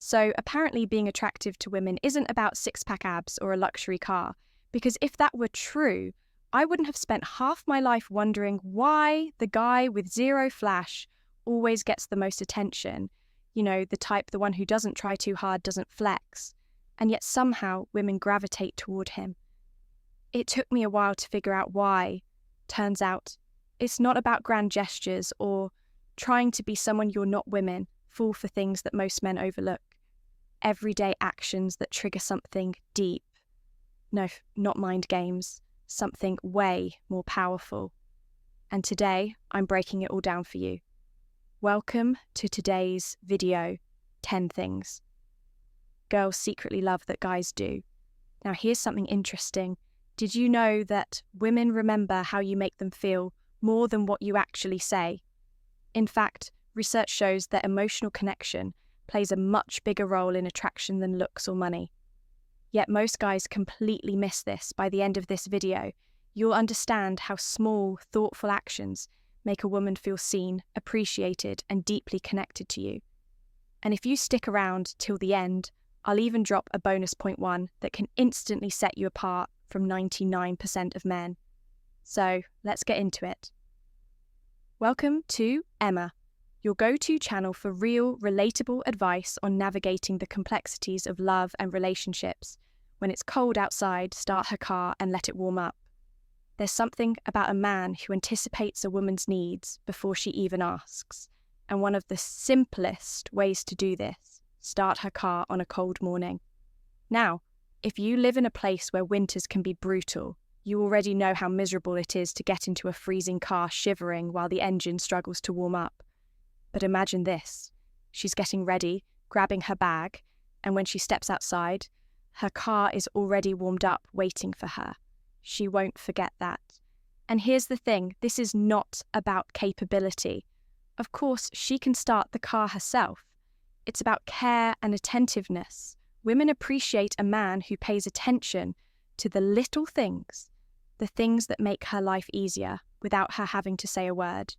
So apparently being attractive to women isn't about six-pack abs or a luxury car, because if that were true, I wouldn't have spent half my life wondering why the guy with zero flash always gets the most attention. You know, the one who doesn't try too hard, doesn't flex. And yet somehow women gravitate toward him. It took me a while to figure out why. Turns out, it's not about grand gestures or trying to be someone you're not. Women fall for things that most men overlook. Everyday actions that trigger something deep. No, not mind games. Something way more powerful. And today, I'm breaking it all down for you. Welcome to today's video, 10 things girls secretly love that guys do. Now here's something interesting. Did you know that women remember how you make them feel more than what you actually say? In fact, research shows that emotional connection plays a much bigger role in attraction than looks or money. Yet most guys completely miss this. By the end of this video, you'll understand how small, thoughtful actions make a woman feel seen, appreciated, and deeply connected to you. And if you stick around till the end, I'll even drop a bonus point 1 that can instantly set you apart from 99% of men. So let's get into it. Welcome to Emma, your go-to channel for real, relatable advice on navigating the complexities of love and relationships. When it's cold outside, start her car and let it warm up. There's something about a man who anticipates a woman's needs before she even asks. And one of the simplest ways to do this, start her car on a cold morning. Now, if you live in a place where winters can be brutal, you already know how miserable it is to get into a freezing car shivering while the engine struggles to warm up. But imagine this. She's getting ready, grabbing her bag, and when she steps outside, her car is already warmed up, waiting for her. She won't forget that. And here's the thing, this is not about capability. Of course, she can start the car herself. It's about care and attentiveness. Women appreciate a man who pays attention to the little things, the things that make her life easier without her having to say a word.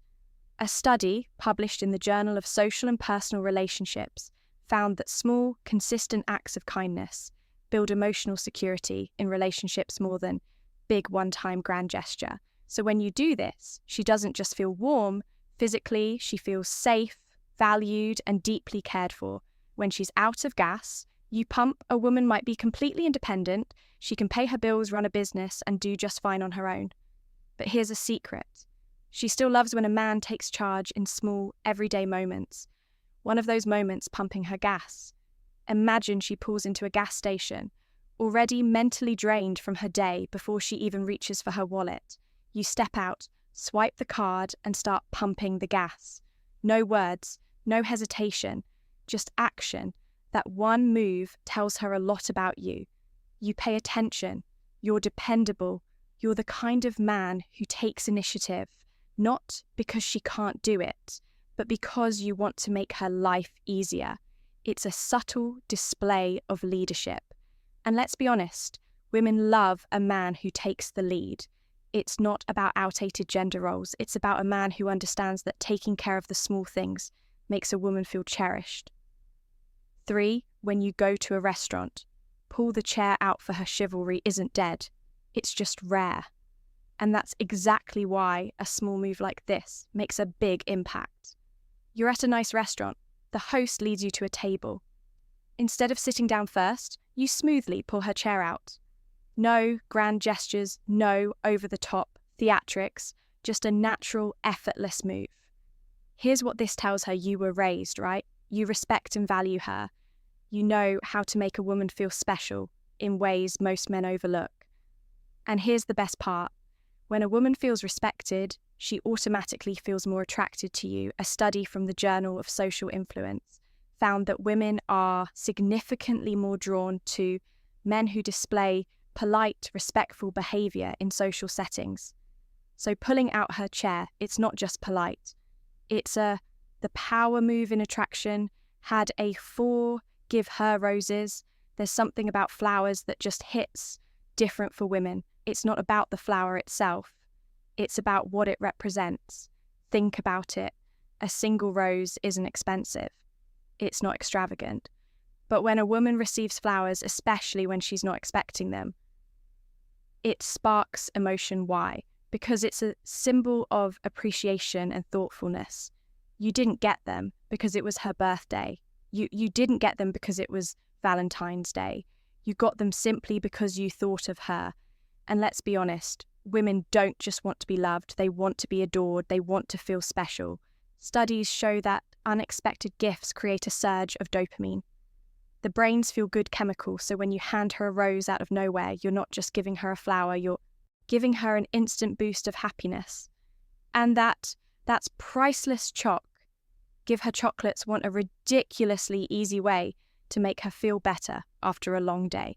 A study published in the Journal of Social and Personal Relationships found that small, consistent acts of kindness build emotional security in relationships more than big one-time grand gesture. So when you do this, she doesn't just feel warm physically, she feels safe, valued, and deeply cared for. When she's out of gas, you pump, a woman might be completely independent, she can pay her bills, run a business, and do just fine on her own. But here's a secret. She still loves when a man takes charge in small, everyday moments. One of those moments pumping her gas. Imagine she pulls into a gas station, already mentally drained from her day before she even reaches for her wallet. You step out, swipe the card, and start pumping the gas. No words, no hesitation, just action. That one move tells her a lot about you. You pay attention, you're dependable, you're the kind of man who takes initiative, not because she can't do it, but because you want to make her life easier. It's a subtle display of leadership. And let's be honest, women love a man who takes the lead. It's not about outdated gender roles. It's about a man who understands that taking care of the small things makes a woman feel cherished. 3, when you go to a restaurant, pull the chair out for her chivalry isn't dead. It's just rare. And that's exactly why a small move like this makes a big impact. You're at a nice restaurant. The host leads you to a table. Instead of sitting down first, you smoothly pull her chair out. No grand gestures, no over-the-top theatrics, just a natural, effortless move. Here's what this tells her: you were raised, right? You respect and value her. You know how to make a woman feel special in ways most men overlook. And here's the best part. When a woman feels respected, she automatically feels more attracted to you. A study from the Journal of Social Influence found that women are significantly more drawn to men who display polite, respectful behaviour in social settings. So pulling out her chair, it's not just polite. It's the power move in attraction, had a 4 give her roses. There's something about flowers that just hits different for women. It's not about the flower itself. It's about what it represents. Think about it. A single rose isn't expensive. It's not extravagant. But when a woman receives flowers, especially when she's not expecting them, it sparks emotion. Why? Because it's a symbol of appreciation and thoughtfulness. You didn't get them because it was her birthday. You didn't get them because it was Valentine's Day. You got them simply because you thought of her. And let's be honest, women don't just want to be loved, they want to be adored, they want to feel special. Studies show that unexpected gifts create a surge of dopamine. The brain's feel-good chemical, so when you hand her a rose out of nowhere, you're not just giving her a flower, you're giving her an instant boost of happiness. And that's priceless chalk. Give her chocolates want a ridiculously easy way to make her feel better after a long day.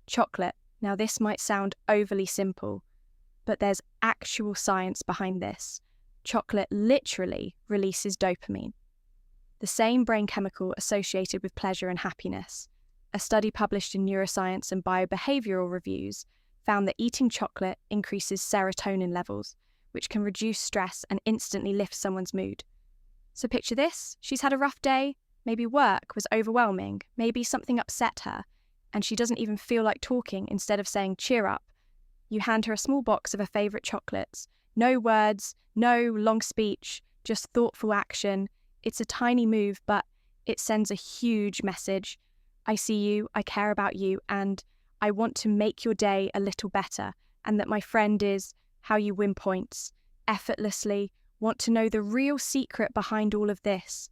Chocolate. Now this might sound overly simple, but there's actual science behind this. Chocolate literally releases dopamine, the same brain chemical associated with pleasure and happiness. A study published in Neuroscience and Biobehavioral Reviews found that eating chocolate increases serotonin levels, which can reduce stress and instantly lift someone's mood. So picture this, she's had a rough day, maybe work was overwhelming, maybe something upset her, and she doesn't even feel like talking. Instead of saying, cheer up, you hand her a small box of her favourite chocolates. No words, no long speech, just thoughtful action. It's a tiny move, but it sends a huge message. I see you, I care about you, and I want to make your day a little better, and that my friend is how you win points, effortlessly, want to know the real secret behind all of this.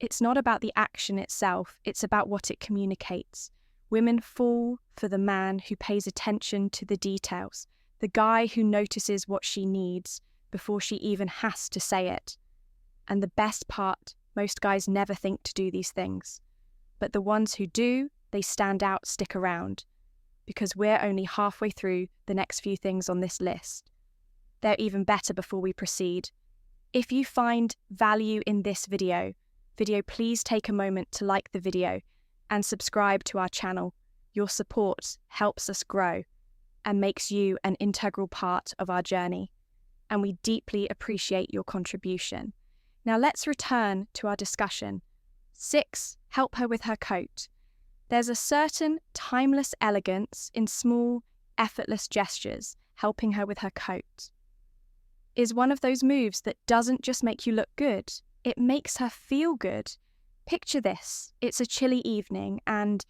It's not about the action itself, it's about what it communicates. Women fall for the man who pays attention to the details, the guy who notices what she needs before she even has to say it. And the best part, most guys never think to do these things. But the ones who do, they stand out, stick around, because we're only halfway through the next few things on this list. They're even better before we proceed. If you find value in this video, please take a moment to like the video and subscribe to our channel. Your support helps us grow and makes you an integral part of our journey, and we deeply appreciate your contribution. Now let's return to our discussion. 6. Help her with her coat. There's a certain timeless elegance in small, effortless gestures. Helping her with her coat is one of those moves that doesn't just make you look good, it makes her feel good. Picture this, it's a chilly evening and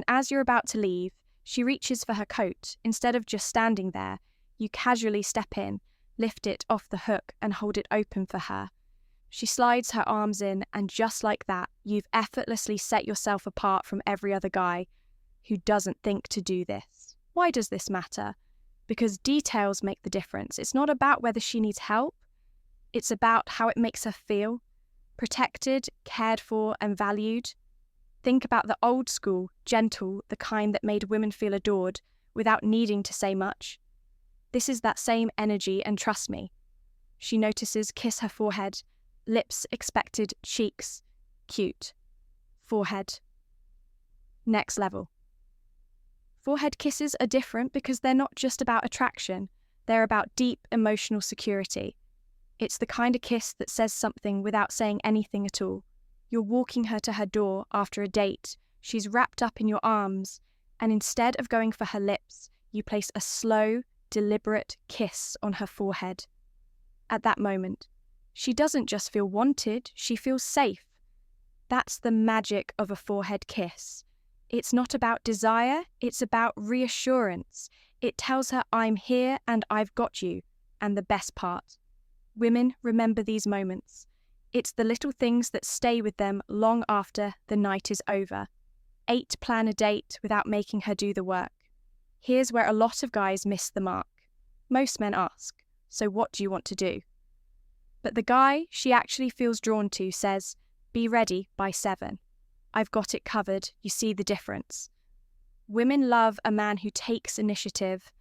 as you're about to leave, she reaches for her coat. Instead of just standing there, you casually step in, lift it off the hook and hold it open for her. She slides her arms in, and just like that, you've effortlessly set yourself apart from every other guy who doesn't think to do this. Why does this matter? Because details make the difference. It's not about whether she needs help, it's about how it makes her feel. Protected, cared for, and valued. Think about the old school, gentle, the kind that made women feel adored without needing to say much. This is that same energy, and trust me. She notices, kiss her forehead, lips expected, cheeks, cute. Forehead. Next level. Forehead kisses are different because they're not just about attraction, they're about deep emotional security. It's the kind of kiss that says something without saying anything at all. You're walking her to her door after a date, she's wrapped up in your arms, and instead of going for her lips, you place a slow, deliberate kiss on her forehead. At that moment, she doesn't just feel wanted, she feels safe. That's the magic of a forehead kiss. It's not about desire, it's about reassurance. It tells her, I'm here and I've got you. And the best part, women remember these moments. It's the little things that stay with them long after the night is over. 8. Plan a date without making her do the work. Here's where a lot of guys miss the mark. Most men ask, so what do you want to do? But the guy she actually feels drawn to says, be ready by 7. I've got it covered, you see the difference. Women love a man who takes initiative,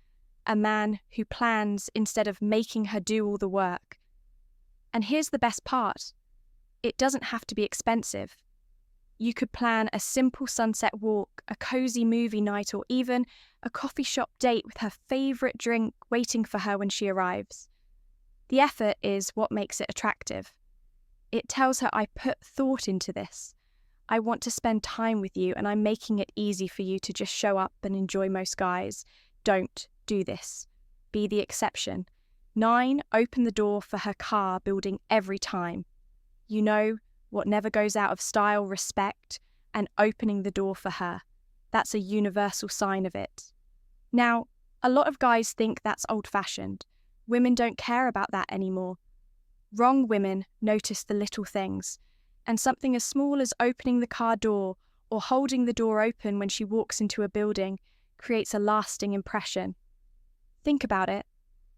a man who plans instead of making her do all the work. And here's the best part. It doesn't have to be expensive. You could plan a simple sunset walk, a cozy movie night, or even a coffee shop date with her favourite drink waiting for her when she arrives. The effort is what makes it attractive. It tells her, I put thought into this. I want to spend time with you and I'm making it easy for you to just show up and enjoy most guys. Don't do this. Be the exception. 9, open the door for her car, building every time. You know what never goes out of style, respect, and opening the door for her. That's a universal sign of it. Now, a lot of guys think that's old-fashioned. Women don't care about that anymore. Wrong women notice the little things, and something as small as opening the car door or holding the door open when she walks into a building creates a lasting impression. Think about it.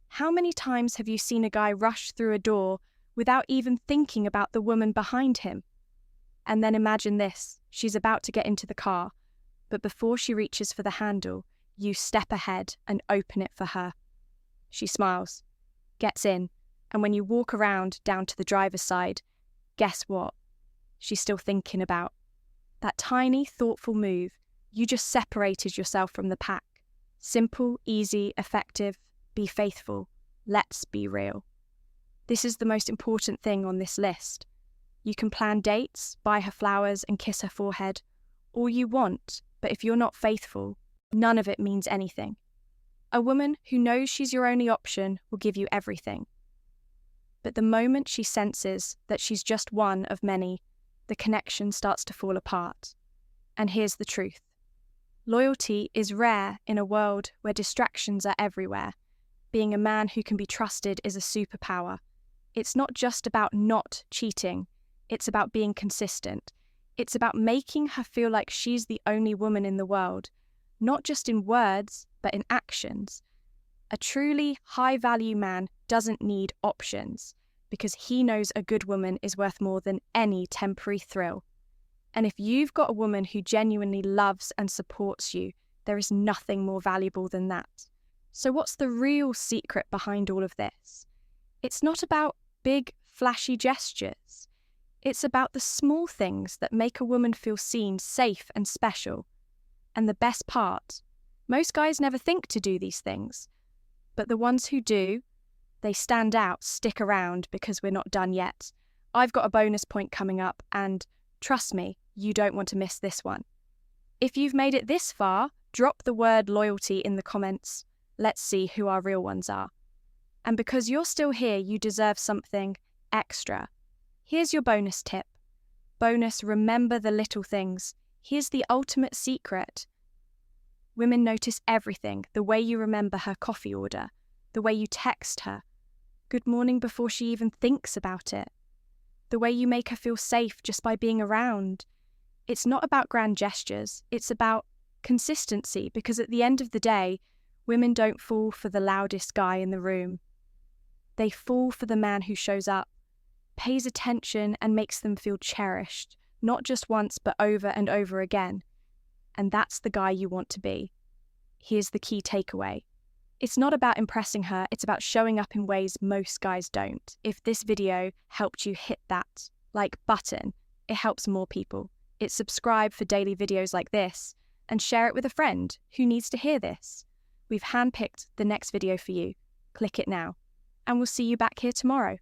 How many times have you seen a guy rush through a door without even thinking about the woman behind him? And then imagine this, she's about to get into the car, but before she reaches for the handle, you step ahead and open it for her. She smiles, gets in, and when you walk around down to the driver's side, guess what? She's still thinking about. That tiny, thoughtful move, you just separated yourself from the pack. Simple, easy, effective, be faithful. Let's be real. This is the most important thing on this list. You can plan dates, buy her flowers and kiss her forehead, all you want, but if you're not faithful, none of it means anything. A woman who knows she's your only option will give you everything. But the moment she senses that she's just one of many, the connection starts to fall apart. And here's the truth. Loyalty is rare in a world where distractions are everywhere. Being a man who can be trusted is a superpower. It's not just about not cheating. It's about being consistent. It's about making her feel like she's the only woman in the world, not just in words, but in actions. A truly high-value man doesn't need options because he knows a good woman is worth more than any temporary thrill. And if you've got a woman who genuinely loves and supports you, there is nothing more valuable than that. So what's the real secret behind all of this? It's not about big, flashy gestures. It's about the small things that make a woman feel seen, safe, and special. And the best part, most guys never think to do these things. But the ones who do, they stand out, stick around because we're not done yet. I've got a bonus point coming up and trust me, you don't want to miss this one. If you've made it this far, drop the word loyalty in the comments. Let's see who our real ones are. And because you're still here, you deserve something extra. Here's your bonus tip. Bonus, remember the little things. Here's the ultimate secret. Women notice everything, the way you remember her coffee order, the way you text her, good morning before she even thinks about it, the way you make her feel safe just by being around. It's not about grand gestures, it's about consistency, because at the end of the day, women don't fall for the loudest guy in the room. They fall for the man who shows up, pays attention and makes them feel cherished, not just once but over and over again. And that's the guy you want to be. Here's the key takeaway. It's not about impressing her, it's about showing up in ways most guys don't. If this video helped you hit that like button, it helps more people. It's subscribe for daily videos like this and share it with a friend who needs to hear this. We've handpicked the next video for you. Click it now. And we'll see you back here tomorrow.